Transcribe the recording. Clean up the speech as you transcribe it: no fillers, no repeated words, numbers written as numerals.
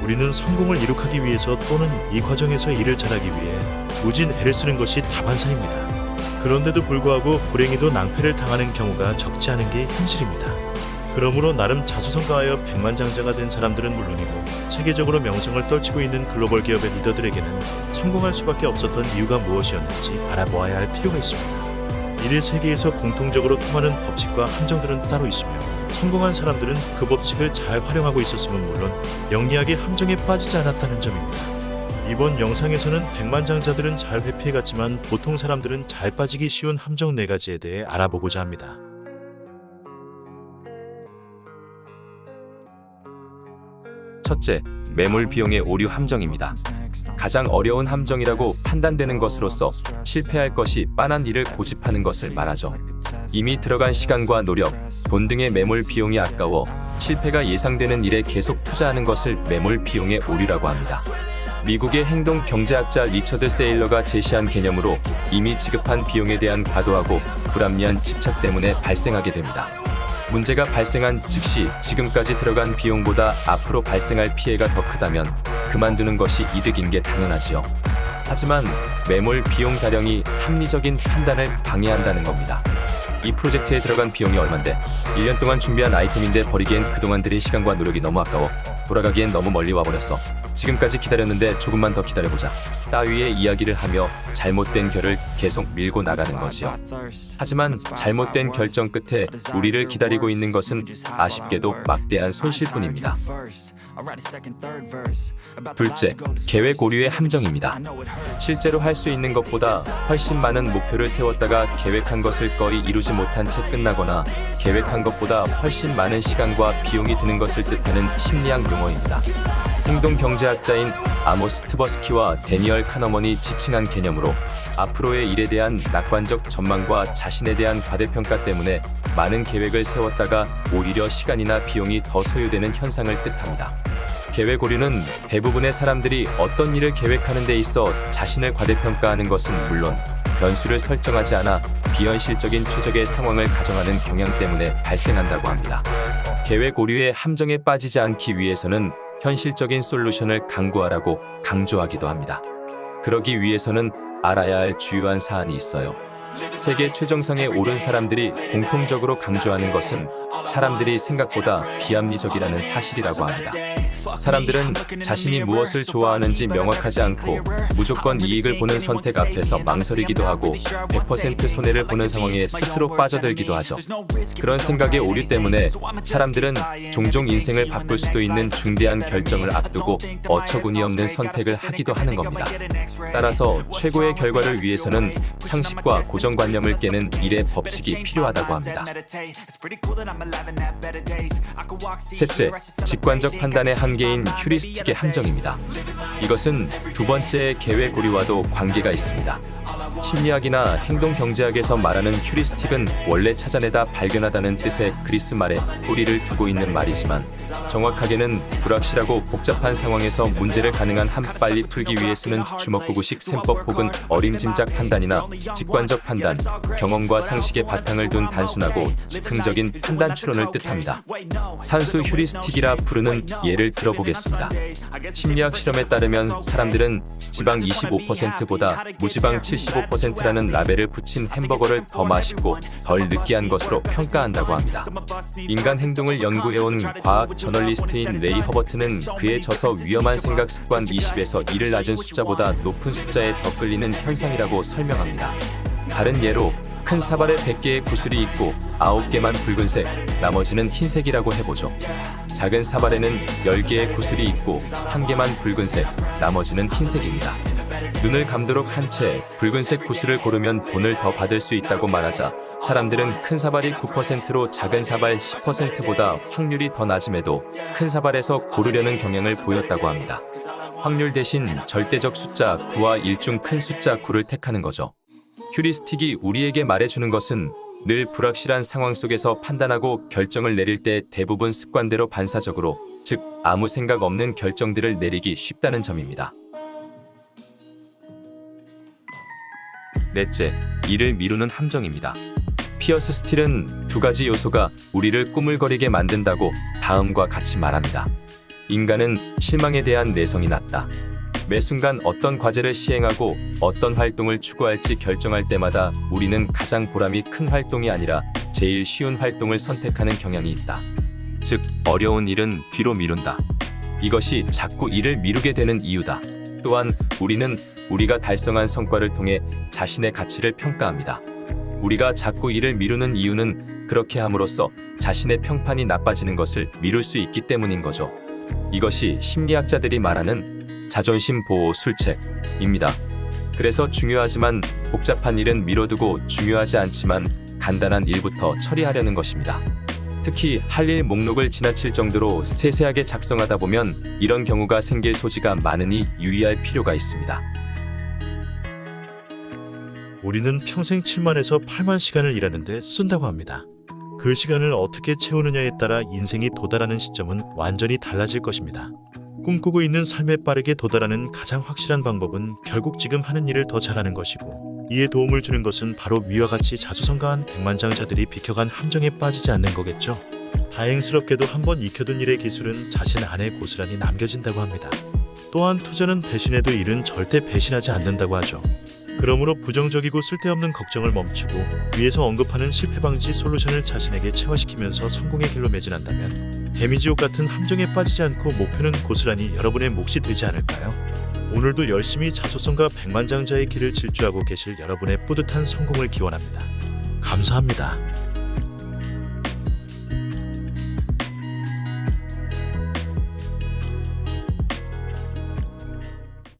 우리는 성공을 이룩하기 위해서 또는 이 과정에서 일을 잘하기 위해 무진 애를 쓰는 것이 다반사입니다. 그런데도 불구하고 불행히도 낭패를 당하는 경우가 적지 않은 게 현실입니다. 그러므로 나름 자수성가하여 백만장자가 된 사람들은 물론이고 세계적으로 명성을 떨치고 있는 글로벌 기업의 리더들에게는 성공할 수밖에 없었던 이유가 무엇이었는지 알아보아야 할 필요가 있습니다. 이를 세계에서 공통적으로 통하는 법칙과 함정들은 따로 있으며 성공한 사람들은 그 법칙을 잘 활용하고 있었음은 물론 영리하게 함정에 빠지지 않았다는 점입니다. 이번 영상에서는 백만장자들은 잘 회피해갔지만 보통 사람들은 잘 빠지기 쉬운 함정 4가지에 대해 알아보고자 합니다. 첫째, 매몰 비용의 오류 함정입니다. 가장 어려운 함정이라고 판단되는 것으로서 실패할 것이 빤한 일을 고집하는 것을 말하죠. 이미 들어간 시간과 노력, 돈 등의 매몰 비용이 아까워 실패가 예상되는 일에 계속 투자하는 것을 매몰 비용의 오류라고 합니다. 미국의 행동 경제학자 리처드 세일러가 제시한 개념으로 이미 지급한 비용에 대한 과도하고 불합리한 집착 때문에 발생하게 됩니다. 문제가 발생한 즉시 지금까지 들어간 비용보다 앞으로 발생할 피해가 더 크다면 그만두는 것이 이득인 게 당연하지요. 하지만 매몰 비용 타령이 합리적인 판단을 방해한다는 겁니다. 이 프로젝트에 들어간 비용이 얼만데 1년 동안 준비한 아이템인데 버리기엔 그동안 들인 시간과 노력이 너무 아까워 돌아가기엔 너무 멀리 와버렸어. 지금까지 기다렸는데 조금만 더 기다려보자. 따위의 이야기를 하며 잘못된 결을 계속 밀고 나가는 거지요. 하지만 잘못된 결정 끝에 우리를 기다리고 있는 것은 아쉽게도 막대한 손실뿐입니다. 둘째, 계획 오류의 함정입니다. 실제로 할 수 있는 것보다 훨씬 많은 목표를 세웠다가 계획한 것을 거의 이루지 못한 채 끝나거나 계획한 것보다 훨씬 많은 시간과 비용이 드는 것을 뜻하는 심리학 용어입니다. 행동 경제학자인 아모스 트버스키와 데니얼 카너먼이 지칭한 개념으로 앞으로의 일에 대한 낙관적 전망과 자신에 대한 과대평가 때문에 많은 계획을 세웠다가 오히려 시간이나 비용이 더 소요되는 현상을 뜻합니다. 계획 오류는 대부분의 사람들이 어떤 일을 계획하는 데 있어 자신을 과대평가하는 것은 물론 변수를 설정하지 않아 비현실적인 최적의 상황을 가정하는 경향 때문에 발생한다고 합니다. 계획 오류의 함정에 빠지지 않기 위해서는 현실적인 솔루션을 강구하라고 강조하기도 합니다. 그러기 위해서는 알아야 할 주요한 사안이 있어요. 세계 최정상에 오른 사람들이 공통적으로 강조하는 것은 사람들이 생각보다 비합리적이라는 사실이라고 합니다. 사람들은 자신이 무엇을 좋아하는지 명확하지 않고 무조건 이익을 보는 선택 앞에서 망설이기도 하고 100% 손해를 보는 상황에 스스로 빠져들기도 하죠. 그런 생각의 오류 때문에 사람들은 종종 인생을 바꿀 수도 있는 중대한 결정을 앞두고 어처구니 없는 선택을 하기도 하는 겁니다. 따라서 최고의 결과를 위해서는 상식과 고정관념을 깨는 일의 법칙이 필요하다고 합니다. 셋째, 직관적 판단의 한계인 휴리스틱의 함정입니다. 이것은 두 번째의 계획 오류와도 관계가 있습니다. 심리학이나 행동 경제학에서 말하는 휴리스틱은 원래 찾아내다 발견하다는 뜻의 그리스 말에 뿌리를 두고 있는 말이지만 정확하게는 불확실하고 복잡한 상황에서 문제를 가능한 한 빨리 풀기 위해 쓰는 주먹구구식 셈법 혹은 어림짐작 판단이나 직관적 판단, 경험과 상식의 바탕을 둔 단순하고 즉흥적인 판단 추론을 뜻합니다. 산수 휴리스틱이라 부르는 예를 들어보겠습니다. 심리학 실험에 따르면 사람들은 지방 25%보다 무지방 75%라는 라벨을 붙인 햄버거를 더 맛있고 덜 느끼한 것으로 평가한다고 합니다. 인간 행동을 연구해온 과학 저널리스트인 레이 허버트는 그에 져서 위험한 생각 습관 20에서 1을 낮은 숫자보다 높은 숫자에 더 끌리는 현상이라고 설명합니다. 다른 예로 큰 사발에 100개의 구슬이 있고 9개만 붉은색, 나머지는 흰색이라고 해보죠. 작은 사발에는 10개의 구슬이 있고 1개만 붉은색, 나머지는 흰색입니다. 눈을 감도록 한 채 붉은색 구슬을 고르면 돈을 더 받을 수 있다고 말하자 사람들은 큰 사발이 9%로 작은 사발 10%보다 확률이 더 낮음에도 큰 사발에서 고르려는 경향을 보였다고 합니다. 확률 대신 절대적 숫자 9와 1 중 큰 숫자 9를 택하는 거죠. 휴리스틱이 우리에게 말해주는 것은 늘 불확실한 상황 속에서 판단하고 결정을 내릴 때 대부분 습관대로 반사적으로, 즉 아무 생각 없는 결정들을 내리기 쉽다는 점입니다. 넷째, 일을 미루는 함정입니다. 피어스 스틸은 두 가지 요소가 우리를 꾸물거리게 만든다고 다음과 같이 말합니다. 인간은 실망에 대한 내성이 낮다. 매 순간 어떤 과제를 시행하고 어떤 활동을 추구할지 결정할 때마다 우리는 가장 보람이 큰 활동이 아니라 제일 쉬운 활동을 선택하는 경향이 있다. 즉, 어려운 일은 뒤로 미룬다. 이것이 자꾸 일을 미루게 되는 이유다. 또한 우리는 우리가 달성한 성과를 통해 자신의 가치를 평가합니다. 우리가 자꾸 일을 미루는 이유는 그렇게 함으로써 자신의 평판이 나빠지는 것을 미룰 수 있기 때문인 거죠. 이것이 심리학자들이 말하는 자존심 보호 술책입니다. 그래서 중요하지만 복잡한 일은 미뤄두고 중요하지 않지만 간단한 일부터 처리하려는 것입니다. 특히 할 일 목록을 지나칠 정도로 세세하게 작성하다 보면 이런 경우가 생길 소지가 많으니 유의할 필요가 있습니다. 우리는 평생 7만에서 8만 시간을 일하는데 쓴다고 합니다. 그 시간을 어떻게 채우느냐에 따라 인생이 도달하는 시점은 완전히 달라질 것입니다. 꿈꾸고 있는 삶에 빠르게 도달하는 가장 확실한 방법은 결국 지금 하는 일을 더 잘하는 것이고, 이에 도움을 주는 것은 바로 위와 같이 자수성가한 백만장자들이 비켜간 함정에 빠지지 않는 거겠죠. 다행스럽게도 한번 익혀둔 일의 기술은 자신 안에 고스란히 남겨진다고 합니다. 또한 투자는 배신해도 일은 절대 배신하지 않는다고 하죠. 그러므로 부정적이고 쓸데없는 걱정을 멈추고 위에서 언급하는 실패 방지 솔루션을 자신에게 체화시키면서 성공의 길로 매진한다면 데미지옥 같은 함정에 빠지지 않고 목표는 고스란히 여러분의 몫이 되지 않을까요? 오늘도 열심히 자소성가 백만장자의 길을 질주하고 계실 여러분의 뿌듯한 성공을 기원합니다. 감사합니다.